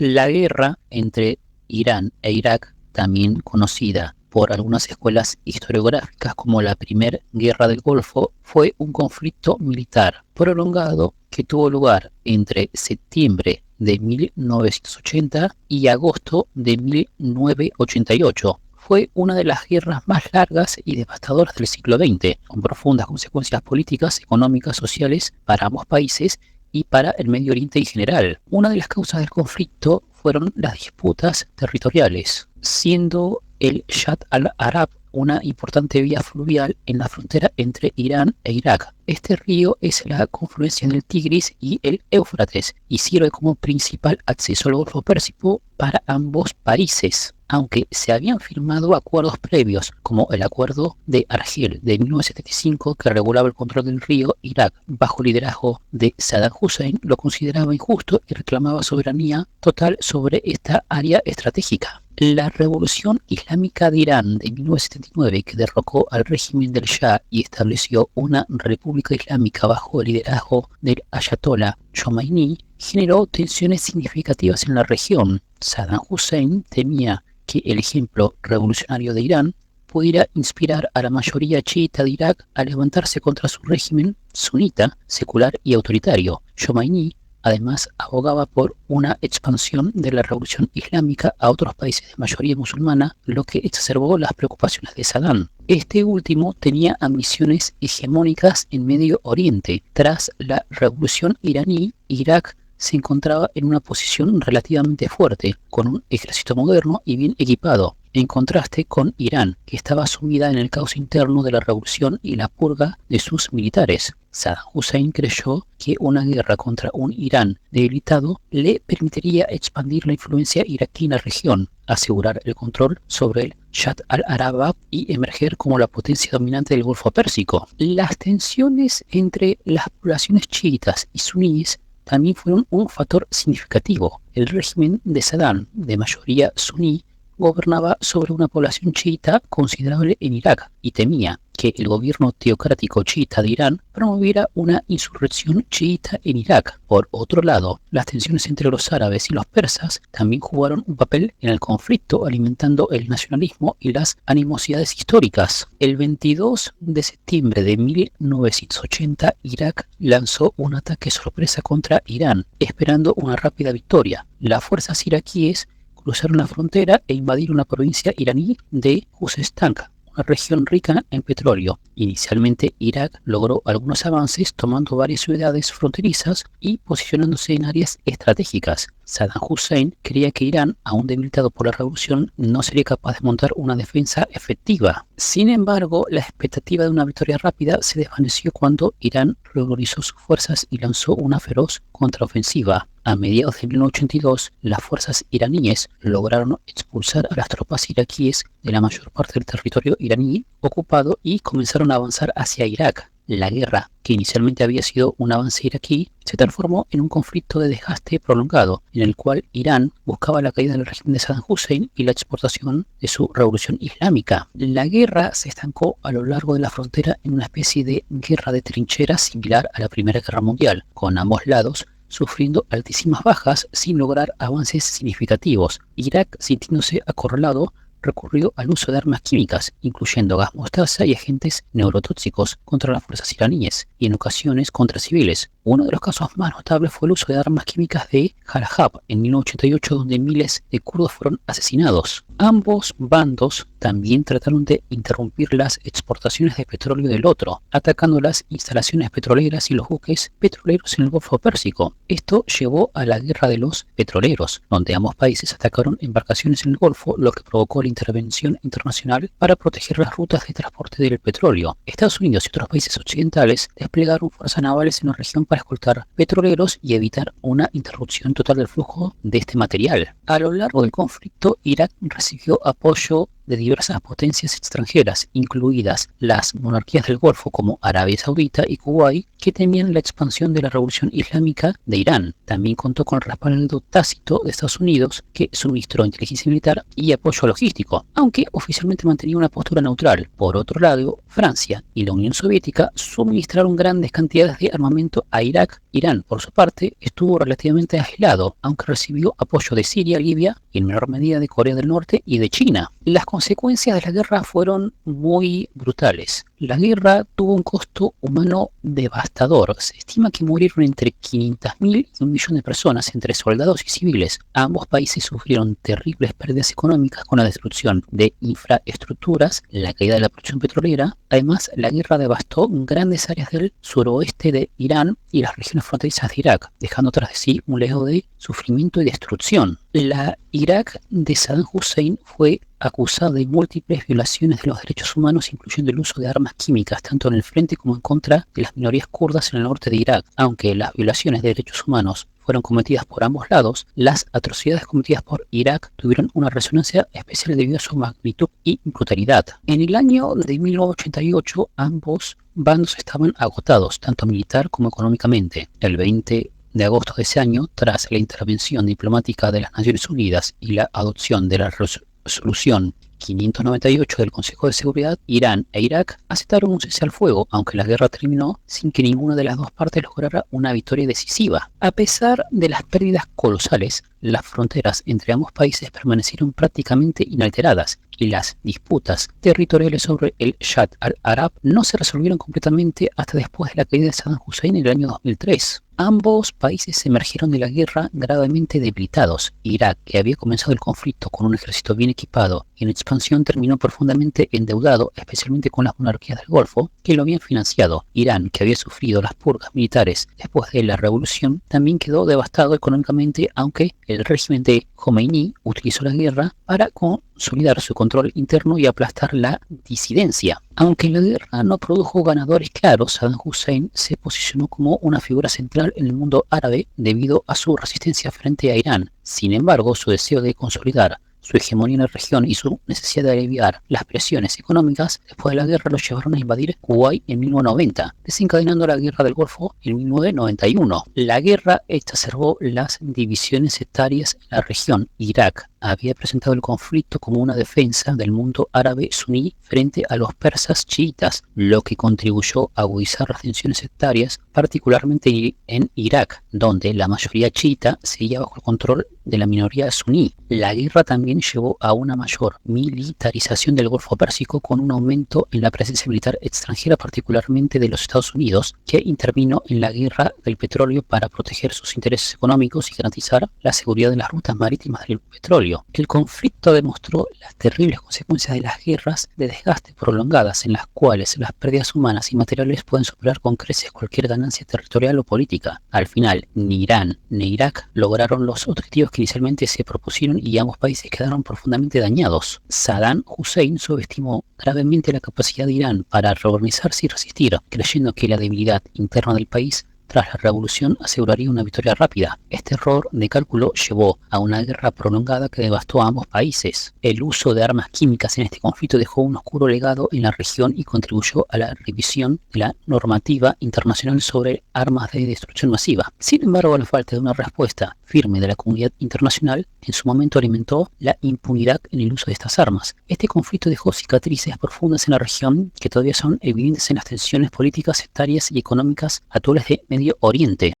La guerra entre Irán e Irak, también conocida por algunas escuelas historiográficas como la Primera Guerra del Golfo, fue un conflicto militar prolongado que tuvo lugar entre septiembre de 1980 y agosto de 1988. Fue una de las guerras más largas y devastadoras del siglo XX, con profundas consecuencias políticas, económicas, sociales para ambos países y para el Medio Oriente en general. Una de las causas del conflicto fueron las disputas territoriales, siendo el Shatt al-Arab una importante vía fluvial en la frontera entre Irán e Irak. Este río es la confluencia del Tigris y el Éufrates y sirve como principal acceso al Golfo Pérsico para ambos países. Aunque se habían firmado acuerdos previos, como el Acuerdo de Argel de 1975 que regulaba el control del río, Irak, bajo liderazgo de Saddam Hussein, lo consideraba injusto y reclamaba soberanía total sobre esta área estratégica. La Revolución Islámica de Irán de 1979, que derrocó al régimen del Shah y estableció una república islámica bajo el liderazgo del Ayatollah Khomeini, generó tensiones significativas en la región. Saddam Hussein temía que el ejemplo revolucionario de Irán pudiera inspirar a la mayoría chiita de Irak a levantarse contra su régimen sunita, secular y autoritario. Khomeini además abogaba por una expansión de la revolución islámica a otros países de mayoría musulmana, lo que exacerbó las preocupaciones de Saddam. Este último tenía ambiciones hegemónicas en Medio Oriente. Tras la revolución iraní, Irak se encontraba en una posición relativamente fuerte, con un ejército moderno y bien equipado, en contraste con Irán, que estaba sumida en el caos interno de la revolución y la purga de sus militares. Saddam Hussein creyó que una guerra contra un Irán debilitado le permitiría expandir la influencia iraquí en la región, asegurar el control sobre el Shatt al-Arab y emerger como la potencia dominante del Golfo Pérsico. Las tensiones entre las poblaciones chiitas y suníes también fueron un factor significativo. El régimen de Saddam, de mayoría suní, gobernaba sobre una población chiita considerable en Irak y temía que el gobierno teocrático chiita de Irán promoviera una insurrección chiita en Irak. Por otro lado, las tensiones entre los árabes y los persas también jugaron un papel en el conflicto, alimentando el nacionalismo y las animosidades históricas. El 22 de septiembre de 1980, Irak lanzó un ataque sorpresa contra Irán, esperando una rápida victoria. Las fuerzas iraquíes cruzaron la frontera e invadieron la provincia iraní de Khuzestan, una región rica en petróleo. Inicialmente, Irak logró algunos avances tomando varias ciudades fronterizas y posicionándose en áreas estratégicas. Saddam Hussein creía que Irán, aún debilitado por la revolución, no sería capaz de montar una defensa efectiva. Sin embargo, la expectativa de una victoria rápida se desvaneció cuando Irán reorganizó sus fuerzas y lanzó una feroz contraofensiva. A mediados de 1982, las fuerzas iraníes lograron expulsar a las tropas iraquíes de la mayor parte del territorio iraní ocupado y comenzaron a avanzar hacia Irak. La guerra, que inicialmente había sido un avance iraquí, se transformó en un conflicto de desgaste prolongado, en el cual Irán buscaba la caída del régimen de Saddam Hussein y la exportación de su revolución islámica. La guerra se estancó a lo largo de la frontera en una especie de guerra de trincheras similar a la Primera Guerra Mundial, con ambos lados sufriendo altísimas bajas sin lograr avances significativos. Irak, sintiéndose acorralado, recurrió al uso de armas químicas, incluyendo gas mostaza y agentes neurotóxicos contra las fuerzas iraníes, y en ocasiones contra civiles. Uno de los casos más notables fue el uso de armas químicas de Jalajab en 1988, donde miles de kurdos fueron asesinados. Ambos bandos también trataron de interrumpir las exportaciones de petróleo del otro, atacando las instalaciones petroleras y los buques petroleros en el Golfo Pérsico. Esto llevó a la Guerra de los Petroleros, donde ambos países atacaron embarcaciones en el Golfo, lo que provocó la intervención internacional para proteger las rutas de transporte del petróleo. Estados Unidos y otros países occidentales desplegaron fuerzas navales en la región para escoltar petroleros y evitar una interrupción total del flujo de este material. A lo largo del conflicto, Irak recibió apoyo de diversas potencias extranjeras, incluidas las monarquías del Golfo como Arabia Saudita y Kuwait, que temían la expansión de la revolución islámica de Irán. También contó con el respaldo tácito de Estados Unidos, que suministró inteligencia militar y apoyo logístico, aunque oficialmente mantenía una postura neutral. Por otro lado, Francia y la Unión Soviética suministraron grandes cantidades de armamento a Irak. Irán, por su parte, estuvo relativamente aislado, aunque recibió apoyo de Siria, Libia y en menor medida de Corea del Norte y de China. Las consecuencias de la guerra fueron muy brutales. La guerra tuvo un costo humano devastador. Se estima que murieron entre 500.000 y 1.000.000 de personas, entre soldados y civiles. Ambos países sufrieron terribles pérdidas económicas con la destrucción de infraestructuras, la caída de la producción petrolera. Además, la guerra devastó grandes áreas del suroeste de Irán y las regiones fronterizas de Irak, dejando tras de sí un legado de sufrimiento y destrucción. La Irak de Saddam Hussein fue acusada de múltiples violaciones de los derechos humanos, incluyendo el uso de armas químicas, tanto en el frente como en contra de las minorías kurdas en el norte de Irak. Aunque las violaciones de derechos humanos fueron cometidas por ambos lados, las atrocidades cometidas por Irak tuvieron una resonancia especial debido a su magnitud y brutalidad. En el año de 1988, ambos bandos estaban agotados, tanto militar como económicamente. El 20 de agosto de ese año, tras la intervención diplomática de las Naciones Unidas y la adopción de la resolución 598 del Consejo de Seguridad, Irán e Irak aceptaron un cese al fuego, aunque la guerra terminó sin que ninguna de las dos partes lograra una victoria decisiva. A pesar de las pérdidas colosales, las fronteras entre ambos países permanecieron prácticamente inalteradas y las disputas territoriales sobre el Shatt al-Arab no se resolvieron completamente hasta después de la caída de Saddam Hussein en el año 2003. Ambos países emergieron de la guerra gravemente debilitados. Irak, que había comenzado el conflicto con un ejército bien equipado y en expansión, terminó profundamente endeudado, especialmente con las monarquías del Golfo, que lo habían financiado. Irán, que había sufrido las purgas militares después de la revolución, también quedó devastado económicamente, aunque el régimen de Khomeini utilizó la guerra para consolidar su control interno y aplastar la disidencia. Aunque la guerra no produjo ganadores claros, Saddam Hussein se posicionó como una figura central en el mundo árabe debido a su resistencia frente a Irán. Sin embargo, su deseo de consolidar su hegemonía en la región y su necesidad de aliviar las presiones económicas después de la guerra lo llevaron a invadir Kuwait en 1990, desencadenando la Guerra del Golfo en 1991. La guerra exacerbó las divisiones sectarias en la región. Irak había presentado el conflicto como una defensa del mundo árabe suní frente a los persas chiitas, lo que contribuyó a agudizar las tensiones sectarias, particularmente en Irak, donde la mayoría chiita seguía bajo el control de la minoría suní. La guerra también llevó a una mayor militarización del Golfo Pérsico, con un aumento en la presencia militar extranjera, particularmente de los Estados Unidos, que intervino en la guerra del petróleo para proteger sus intereses económicos y garantizar la seguridad de las rutas marítimas del petróleo. El conflicto demostró las terribles consecuencias de las guerras de desgaste prolongadas, en las cuales las pérdidas humanas y materiales pueden superar con creces cualquier ganancia territorial o política. Al final, ni Irán ni Irak lograron los objetivos que inicialmente se propusieron y ambos países quedaron profundamente dañados. Saddam Hussein subestimó gravemente la capacidad de Irán para reorganizarse y resistir, creyendo que la debilidad interna del país tras la revolución aseguraría una victoria rápida. Este error de cálculo llevó a una guerra prolongada que devastó a ambos países. El uso de armas químicas en este conflicto dejó un oscuro legado en la región y contribuyó a la revisión de la normativa internacional sobre armas de destrucción masiva. Sin embargo, la falta de una respuesta firme de la comunidad internacional en su momento alimentó la impunidad en el uso de estas armas. Este conflicto dejó cicatrices profundas en la región que todavía son evidentes en las tensiones políticas, sectarias y económicas actuales de Medio Oriente.